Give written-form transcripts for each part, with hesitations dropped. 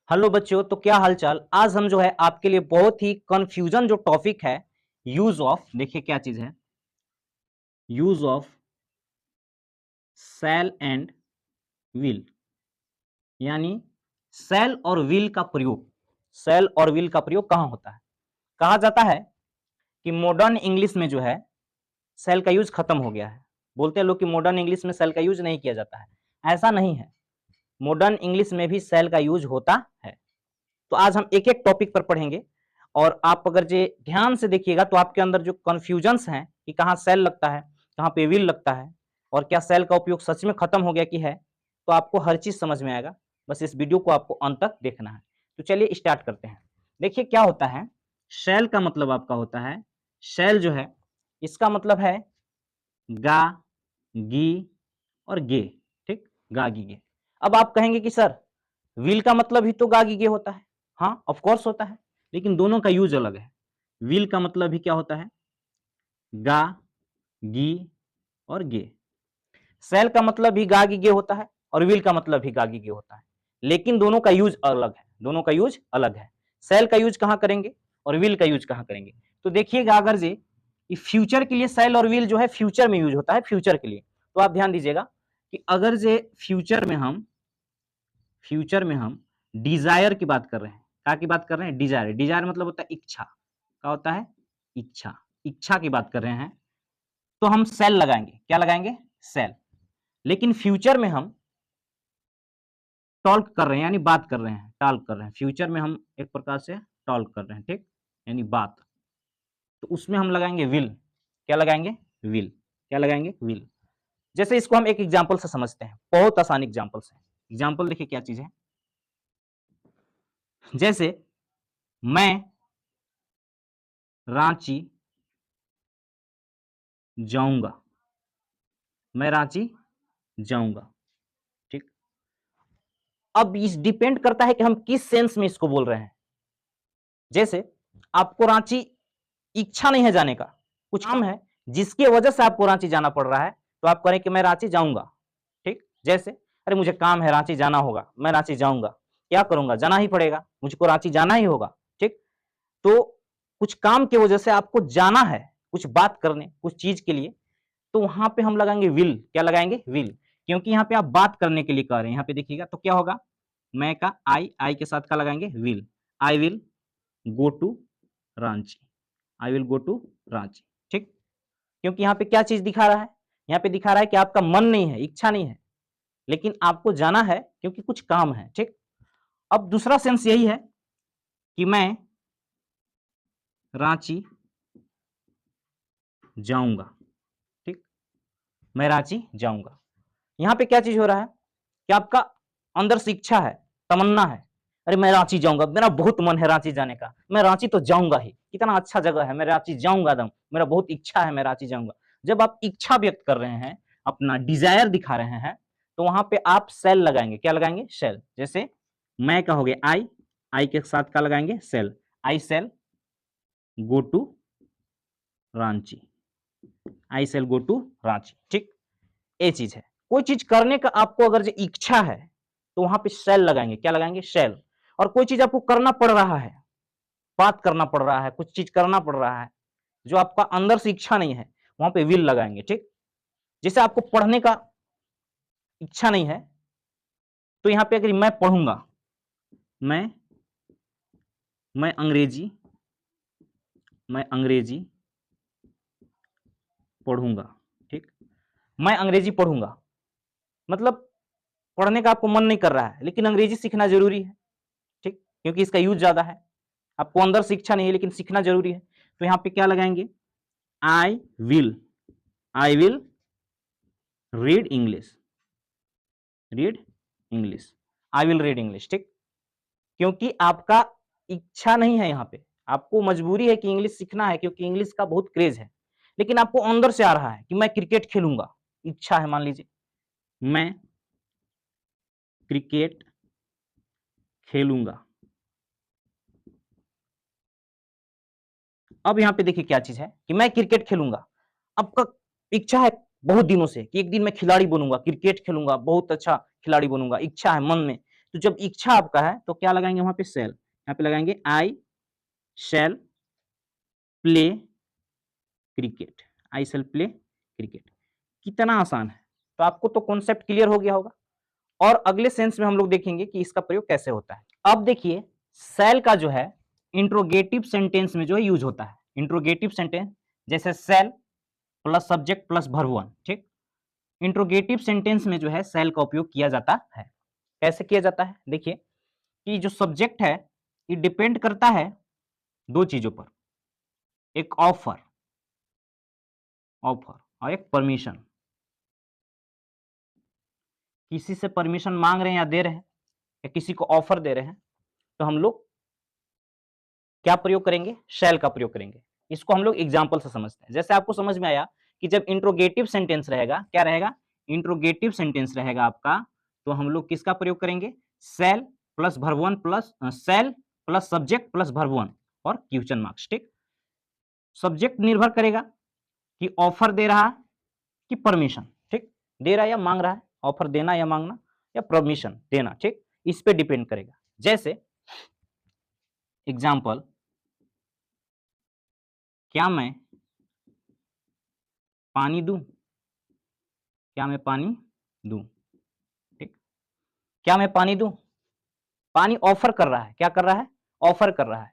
Hello बच्चों, तो क्या हालचाल। आज हम जो है आपके लिए बहुत ही कंफ्यूजन जो टॉपिक है यूज ऑफ, देखिए क्या चीज है, use of shall and will, यानी शैल और विल का प्रयोग। शैल और विल का प्रयोग कहां होता है? कहा जाता है कि मॉडर्न इंग्लिश में जो है शैल का यूज खत्म हो गया है। बोलते हैं लोग कि मॉडर्न इंग्लिश में शैल का यूज नहीं किया जाता है। ऐसा नहीं है, मॉडर्न इंग्लिश में भी शैल का यूज होता है। तो आज हम एक एक टॉपिक पर पढ़ेंगे और आप अगर जे ध्यान से देखिएगा तो आपके अंदर जो कंफ्यूजन्स हैं कि कहाँ सेल लगता है, कहाँ पे विल लगता है और क्या सेल का उपयोग सच में खत्म हो गया कि है, तो आपको हर चीज समझ में आएगा। बस इस वीडियो को आपको अंत तक देखना है। तो चलिए स्टार्ट करते हैं। देखिए क्या होता है, सेल का मतलब आपका होता है, सेल जो है इसका मतलब है गा, गी और गे। ठीक, गा गी गे। अब आप कहेंगे कि सर विल का मतलब ही तो गा गी गे होता है। हाँ ऑफ कोर्स होता है, लेकिन दोनों का यूज अलग है। विल का मतलब भी क्या होता है, गा, गी और गे। सेल का मतलब भी गा गी गे होता है और विल का मतलब भी गा गी गे होता है, लेकिन दोनों का यूज अलग है। दोनों का यूज अलग है। सेल का यूज कहां करेंगे और विल का यूज कहां करेंगे? तो देखिएगा, अगर जे फ्यूचर के लिए सेल और विल जो है फ्यूचर में यूज होता है, फ्यूचर के लिए। तो आप ध्यान दीजिएगा कि अगर जे फ्यूचर में हम डिजायर की बात कर रहे हैं, क्या की बात कर रहे हैं? डिजायर। डिजायर मतलब होता है इच्छा। क्या होता है? इच्छा। इच्छा की बात कर रहे हैं तो हम सेल लगाएंगे। क्या लगाएंगे? सेल। लेकिन फ्यूचर में हम टॉल्क कर रहे हैं, यानी बात कर रहे हैं, टॉल्क कर रहे हैं। फ्यूचर में हम एक प्रकार से टॉल्क कर रहे हैं, ठीक, यानी बात। तो उसमें हम लगाएंगे विल। क्या लगाएंगे? विल। क्या लगाएंगे? विल। जैसे इसको हम एक एग्जाम्पल से समझते हैं, बहुत आसान एग्जाम्पल से। एग्जाम्पल देखिए क्या चीज है। जैसे मैं रांची जाऊंगा। मैं रांची जाऊंगा, ठीक। अब इस डिपेंड करता है कि हम किस सेंस में इसको बोल रहे हैं। जैसे आपको रांची इच्छा नहीं है जाने का, कुछ काम है जिसकी वजह से आपको रांची जाना पड़ रहा है, तो आप करें कि मैं रांची जाऊंगा, ठीक। जैसे अरे मुझे काम है, रांची जाना होगा, मैं रांची जाऊंगा। क्या करूंगा? जाना ही पड़ेगा, मुझको रांची जाना ही होगा, ठीक। तो कुछ काम की वजह से आपको जाना है, कुछ बात करने, कुछ चीज के लिए, तो वहां पे हम लगाएंगे विल। क्या लगाएंगे? विल। क्योंकि यहाँ पे आप बात करने के लिए कह रहे हैं। यहाँ पे देखिएगा तो क्या होगा, मैं का आई के साथ का लगाएंगे? Will. I will go to Ranchi. I will go to Ranchi, ठीक। क्योंकि यहाँ पे क्या चीज दिखा रहा है? यहाँ पे दिखा रहा है कि आपका मन नहीं है, इच्छा नहीं है, लेकिन आपको जाना है क्योंकि कुछ काम है, ठीक। अब दूसरा सेंस यही है कि मैं रांची जाऊंगा, ठीक। मैं रांची जाऊंगा। यहाँ पे क्या चीज हो रहा है कि आपका अंदर से इच्छा है, तमन्ना है, अरे मैं रांची जाऊंगा, मेरा बहुत मन है रांची जाने का, मैं रांची तो जाऊंगा ही, कितना अच्छा जगह है, मैं रांची जाऊंगा एकदम, मेरा बहुत इच्छा है, मैं रांची जाऊंगा। जब आप इच्छा व्यक्त कर रहे हैं, अपना डिजायर दिखा रहे हैं, तो वहां पे आप सेल लगाएंगे। क्या लगाएंगे? सेल। जैसे मैं का हो गया आई, आई के साथ का लगाएंगे? Shall. I shall go to Ranchi. I shall go to Ranchi, ठीक। ये चीज है। कोई चीज करने का आपको अगर जो इच्छा है तो वहां पे सेल लगाएंगे। क्या लगाएंगे? सेल। और कोई चीज आपको करना पड़ रहा है, बात करना पड़ रहा है, कुछ चीज करना पड़ रहा है जो आपका अंदर से इच्छा नहीं है, वहां पे विल लगाएंगे, ठीक। जैसे आपको पढ़ने का इच्छा नहीं है, तो यहाँ पे अगर मैं पढ़ूंगा, मैं मैं अंग्रेजी मैं अंग्रेजी पढ़ूंगा, ठीक। मैं अंग्रेजी पढ़ूंगा मतलब पढ़ने का आपको मन नहीं कर रहा है, लेकिन अंग्रेजी सीखना जरूरी है, ठीक, क्योंकि इसका यूज ज्यादा है। आपको अंदर से इच्छा नहीं है लेकिन सीखना जरूरी है, तो यहाँ पे क्या लगाएंगे? I will. I will read English. Read English. I will read English, ठीक। क्योंकि आपका इच्छा नहीं है, यहाँ पे आपको मजबूरी है कि इंग्लिश सीखना है क्योंकि इंग्लिश का बहुत क्रेज है, लेकिन आपको अंदर से आ रहा है कि मैं क्रिकेट खेलूंगा, इच्छा है, मान लीजिए मैं क्रिकेट खेलूंगा। अब यहाँ पे देखिए क्या चीज है कि मैं क्रिकेट खेलूंगा। आपका इच्छा है बहुत दिनों से कि एक दिन मैं खिलाड़ी बनूंगा, क्रिकेट खेलूंगा, बहुत अच्छा खिलाड़ी बनूंगा, इच्छा है मन में, तो जब इच्छा आपका है तो क्या लगाएंगे वहां पे सेल, यहाँ पे लगाएंगे आई शैल प्ले क्रिकेट, आई शैल प्ले क्रिकेट। कितना आसान है। तो आपको तो कॉन्सेप्ट क्लियर हो गया होगा। और अगले सेंस में हम लोग देखेंगे कि इसका प्रयोग कैसे होता है। अब देखिए शैल का जो है इंट्रोगेटिव सेंटेंस में जो है यूज होता है। इंट्रोगेटिव सेंटेंस जैसे शैल plus subject plus verb one, ठीक। इंट्रोगेटिव सेंटेंस में जो है शैल का उपयोग किया जाता है। कैसे किया जाता है, देखिए कि जो सब्जेक्ट है ये डिपेंड करता है दो चीजों पर, एक ऑफर और एक परमिशन। किसी से परमिशन मांग रहे हैं या दे रहे हैं या किसी को ऑफर दे रहे हैं तो हम लोग क्या प्रयोग करेंगे, शैल का प्रयोग करेंगे। इसको हम लोग एग्जाम्पल से समझते हैं। जैसे आपको समझ में आया कि जब इंट्रोगेटिव सेंटेंस रहेगा, क्या रहेगा, इंट्रोगेटिव सेंटेंस रहेगा आपका, तो हम लोग किसका प्रयोग करेंगे, शैल प्लस वर्ब वन प्लस शैल plus subject plus verb one और क्वेश्चन मार्क्स, ठीक। सब्जेक्ट निर्भर करेगा कि ऑफर दे रहा है कि परमिशन, ठीक, दे रहा है या मांग रहा है, ऑफर देना या मांगना या परमिशन देना, ठीक, इस पे डिपेंड करेगा। जैसे एग्जाम्पल, क्या मैं पानी दूं, क्या मैं पानी दूं, ठीक, क्या मैं पानी दूं, पानी ऑफर कर रहा है, क्या कर रहा है, ऑफर कर रहा है।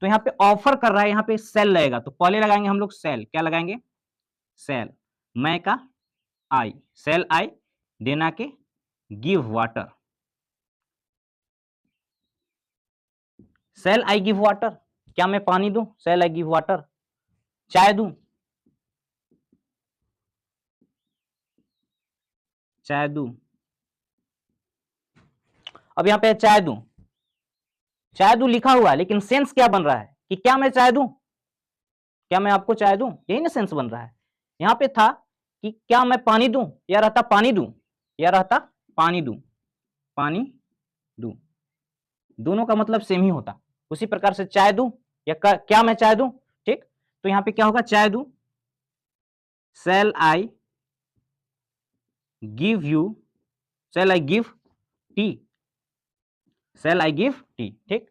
तो यहाँ पे ऑफर कर रहा है, यहाँ पे सेल लगेगा, तो पहले लगाएंगे हम लोग सेल, क्या लगाएंगे, सेल, मैं का आई, सेल आई, देना के give water, shall I give water, क्या मैं पानी दूं, सेल आई गिव वाटर, चाय दूं, चाय दूं। अब यहाँ पे चाय दूं, चाय दूं लिखा हुआ है, लेकिन सेंस क्या बन रहा है कि क्या मैं चाय दूं, क्या मैं आपको चाय दूं, यही ना सेंस बन रहा है। यहाँ पे था कि क्या मैं पानी दूं, या रहता पानी दूं, या रहता पानी दूं, पानी दूं, दोनों का मतलब सेम ही होता। उसी प्रकार से चाय दूं या क्या मैं चाय दूं, ठीक। तो यहाँ पे क्या होगा, चाय दूं, shall I give you, shall I give tea, shall I give tea, ठीक।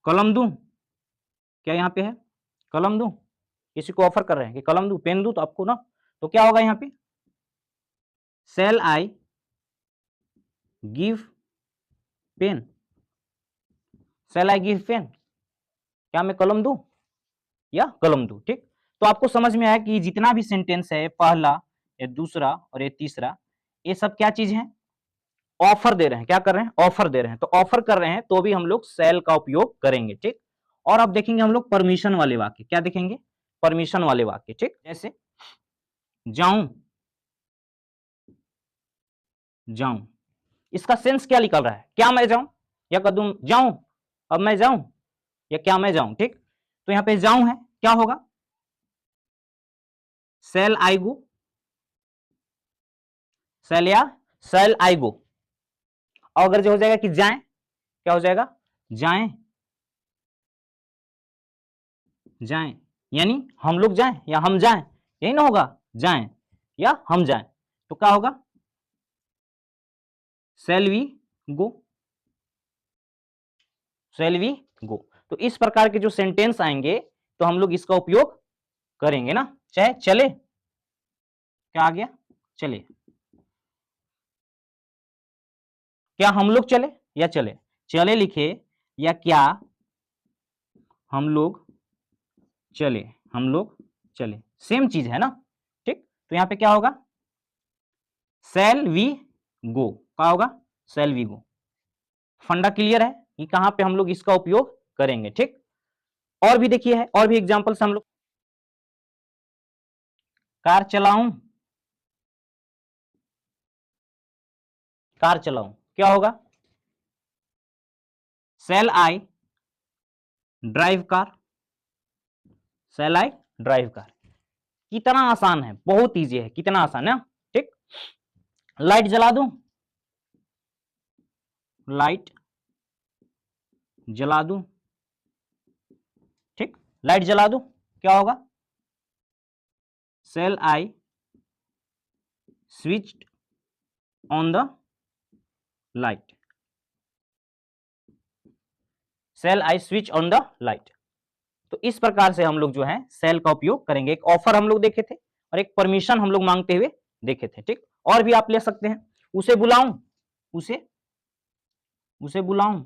कलम दूं, क्या यहाँ पे है, कलम दूं, किसी को ऑफर कर रहे हैं कि कलम दूं, पेन दूं, तो आपको ना, तो क्या होगा यहाँ पे, shall I give pen, shall I give pen, क्या मैं कलम दूं या कलम दूं, ठीक। तो आपको समझ में आया कि जितना भी सेंटेंस है, पहला, ये दूसरा और ये तीसरा, ये सब क्या चीज है, ऑफर दे रहे हैं, क्या कर रहे हैं, ऑफर दे रहे हैं। तो ऑफर कर रहे हैं तो भी हम लोग शैल का उपयोग करेंगे, ठीक। और अब देखेंगे हम लोग परमिशन वाले वाक्य, क्या देखेंगे, परमिशन वाले वाक्य, ठीक। जैसे जाऊं, जाऊं, इसका सेंस क्या निकल रहा है, क्या मैं जाऊं या कदम जाऊं, अब मैं जाऊं या क्या मैं जाऊं, ठीक। तो यहाँ पे जाऊं है, क्या होगा, शैल आई गो, शैल या शैल आई गो। और अगर जो हो जाएगा कि जाएं, क्या हो जाएगा, जाएं, जाएं, यानी हम लोग जाएं या हम जाएं, यही ना होगा, जाएं या हम जाएं, तो क्या होगा, shall we go, shall we go. तो इस प्रकार के जो सेंटेंस आएंगे तो हम लोग इसका उपयोग करेंगे ना, चाहे चले, क्या आ गया, चले, क्या हम लोग चले या चले, चले लिखे या क्या हम लोग चले, हम लोग चले, सेम चीज है ना, ठीक। तो यहां पे क्या होगा, शैल वी गो, क्या होगा, शैल वी गो। फंडा क्लियर है कि कहां पे हम लोग इसका उपयोग करेंगे, ठीक। और भी देखिए है, और भी एग्जांपल्स हम लोग, कार चलाऊं, कार चलाऊं, क्या होगा, shall I drive car, shall I drive car. कितना आसान है, बहुत इजी है, कितना आसान है, ठीक। लाइट जला दूं, लाइट जला दूं, ठीक, लाइट जला दूं, क्या होगा, shall I switched on the light, shall I switch on the light. तो इस प्रकार से हम लोग जो है शैल का उपयोग करेंगे। एक ऑफर हम लोग देखे थे और एक परमिशन हम लोग मांगते हुए देखे थे, ठीक। और भी आप ले सकते हैं, उसे बुलाऊं, उसे बुलाऊं,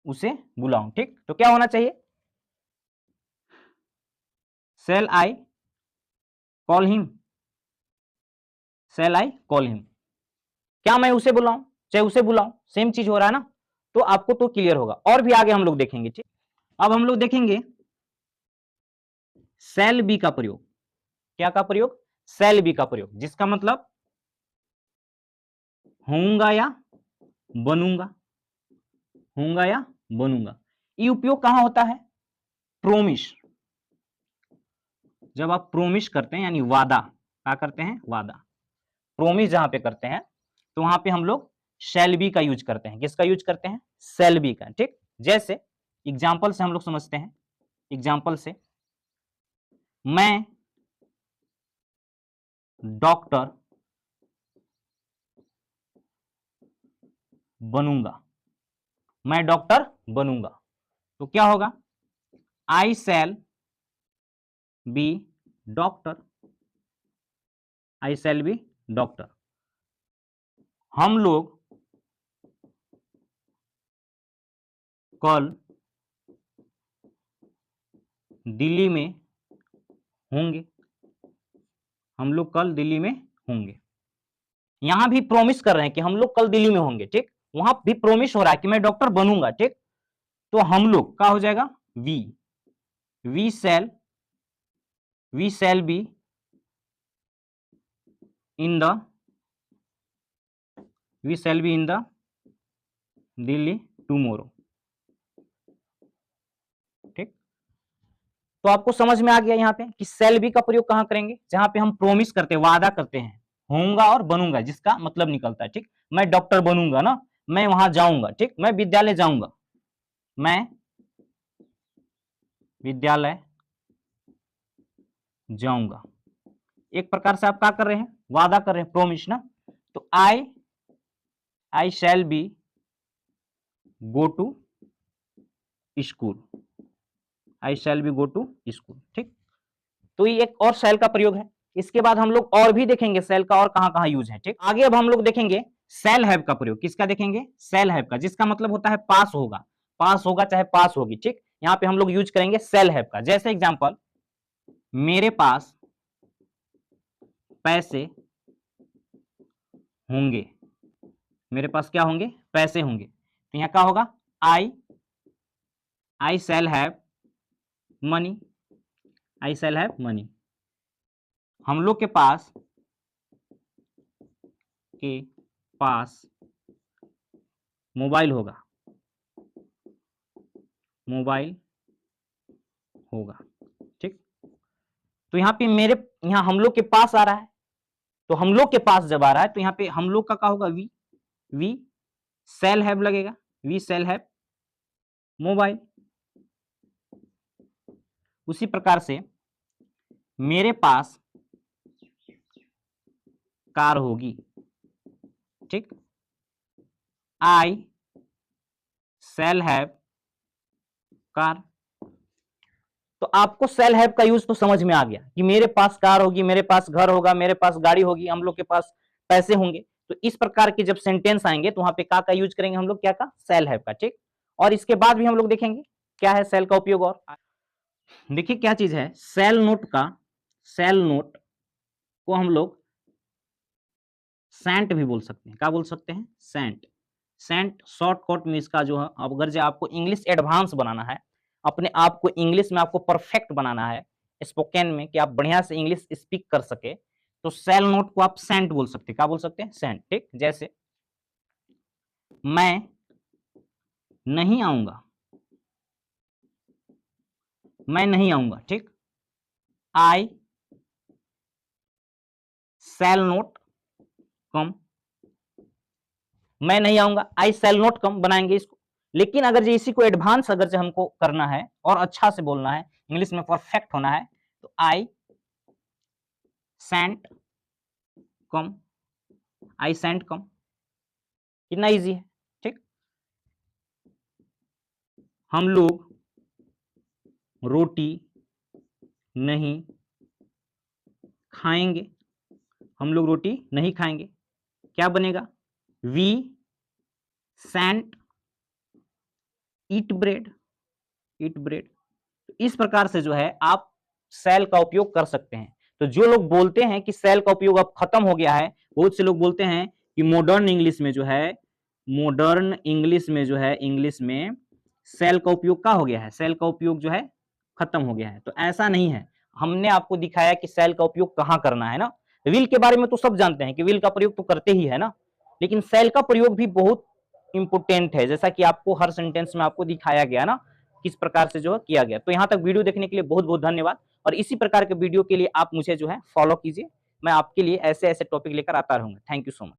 उसे बुलाऊं, ठीक। तो क्या होना चाहिए, shall I call him, shall I call him. क्या मैं उसे बुलाऊं चाहे उसे बुलाऊं, सेम चीज हो रहा है ना, तो आपको तो क्लियर होगा। और भी आगे हम लोग देखेंगे, ठीक। अब हम लोग देखेंगे शैल बी का प्रयोग। क्या का प्रयोग, शैल बी का प्रयोग, जिसका मतलब होऊंगा या बनूंगा, होऊंगा या बनूंगा। ये उपयोग कहां होता है, प्रोमिस, जब आप प्रोमिस करते हैं यानी वादा, क्या करते हैं, वादा, प्रोमिस जहां पे करते हैं तो वहां पे हम लोग शैल बी का यूज करते हैं। किसका यूज करते हैं, शैल बी का, ठीक। जैसे एग्जाम्पल से हम लोग समझते हैं, एग्जाम्पल से, मैं डॉक्टर बनूंगा, मैं डॉक्टर बनूंगा, तो क्या होगा, I shall be doctor, I shall be doctor. हम लोग कल दिल्ली में होंगे, हम लोग कल दिल्ली में होंगे। यहां भी प्रॉमिस कर रहे हैं कि हम लोग कल दिल्ली में होंगे, ठीक। वहां भी प्रॉमिस हो रहा है कि मैं डॉक्टर बनूंगा, ठीक। तो हम लोग क्या हो जाएगा, we, we shall be in the, we shall be in the Delhi tomorrow, ठीक। तो आपको समझ में आ गया यहाँ पे कि शैल बी का प्रयोग कहां करेंगे, जहां पे हम प्रॉमिस करते हैं, वादा करते हैं, होऊंगा और बनूंगा, जिसका मतलब निकलता है, ठीक। मैं डॉक्टर बनूंगा ना, मैं वहां जाऊंगा, ठीक, मैं विद्यालय जाऊंगा, मैं विद्यालय जाऊंगा। एक प्रकार से आप क्या कर रहे हैं, वादा कर रहे हैं, प्रोमिस ना। तो I shall be go to school, I shall be go to school, ठीक। तो ये एक और शैल का प्रयोग है। इसके बाद हम लोग और भी देखेंगे शैल का और कहां कहां यूज है, ठीक। आगे अब हम लोग देखेंगे शैल हैव का प्रयोग। किसका देखेंगे, शैल हैव का, जिसका मतलब होता है पास होगा, पास होगा चाहे पास होगी, ठीक। यहां पे हम लोग यूज करेंगे शैल हैव का। जैसे एग्जांपल, मेरे पास पैसे होंगे, मेरे पास क्या होंगे, पैसे होंगे। तो यहां क्या होगा, I shall have money, I shall have money. हम लोग के पास मोबाइल होगा, मोबाइल होगा, ठीक। तो यहाँ पे मेरे, यहाँ हम लोग के पास आ रहा है, तो हम लोग के पास जब आ रहा है तो यहाँ पे हम लोग का क्या होगा, वी शैल हैव लगेगा, वी शैल हैव मोबाइल। उसी प्रकार से मेरे पास कार होगी, ठीक, आई शैल हैव कार। तो आपको शैल हैव का यूज तो समझ में आ गया कि मेरे पास कार होगी, मेरे पास घर होगा, मेरे पास गाड़ी होगी, हम लोग के पास पैसे होंगे। तो इस प्रकार के जब सेंटेंस आएंगे तो वहां पे का यूज करेंगे हम लोग, क्या का, शैल हैव का, ठीक। और इसके बाद भी हम लोग देखेंगे क्या है शैल का उपयोग। और देखिए क्या चीज है, शैल नोट का, शैल नोट को हम लोग सेंट भी बोल सकते हैं। क्या बोल सकते हैं, सेंट, सेंट शॉर्टकट में इसका जो है, अगर जो आपको इंग्लिश एडवांस बनाना है, अपने आप को इंग्लिश में आपको परफेक्ट बनाना है, स्पोकन में, कि आप बढ़िया से इंग्लिश स्पीक कर सके, तो शैल नोट को आप सेंट बोल सकते हैं। क्या बोल सकते हैं, सेंट, ठीक। जैसे मैं नहीं आऊंगा, मैं नहीं आऊंगा, ठीक। आई शैल नोट कम, मैं नहीं आऊंगा, आई शैल नोट कम बनाएंगे इसको। लेकिन अगर जो इसी को एडवांस अगर जो हमको करना है और अच्छा से बोलना है, इंग्लिश में परफेक्ट होना है, तो I sent come, I sent कम, कितना इजी है। ठीक, हम लोग रोटी नहीं खाएंगे, हम लोग रोटी नहीं खाएंगे, क्या बनेगा, we shan't eat bread, eat bread. इस प्रकार से जो है आप सेल का उपयोग कर सकते हैं। तो जो लोग बोलते हैं कि सेल का उपयोग अब खत्म हो गया है, बहुत से लोग बोलते हैं कि मॉडर्न इंग्लिश में जो है, मॉडर्न इंग्लिश में जो है, इंग्लिश में सेल का उपयोग क्या हो गया है, सेल का उपयोग जो है खत्म हो गया है। तो ऐसा नहीं है, हमने आपको दिखाया कि सेल का उपयोग कहां करना है ना। विल के बारे में तो सब जानते हैं कि विल का प्रयोग तो करते ही है ना, लेकिन सेल का प्रयोग भी बहुत इंपोर्टेंट है, जैसा कि आपको हर सेंटेंस में आपको दिखाया गया ना किस प्रकार से जो है किया गया। तो यहाँ तक वीडियो देखने के लिए बहुत बहुत धन्यवाद, और इसी प्रकार के वीडियो के लिए आप मुझे जो है फॉलो कीजिए, मैं आपके लिए ऐसे ऐसे टॉपिक लेकर आता रहूंगा। Thank you so much.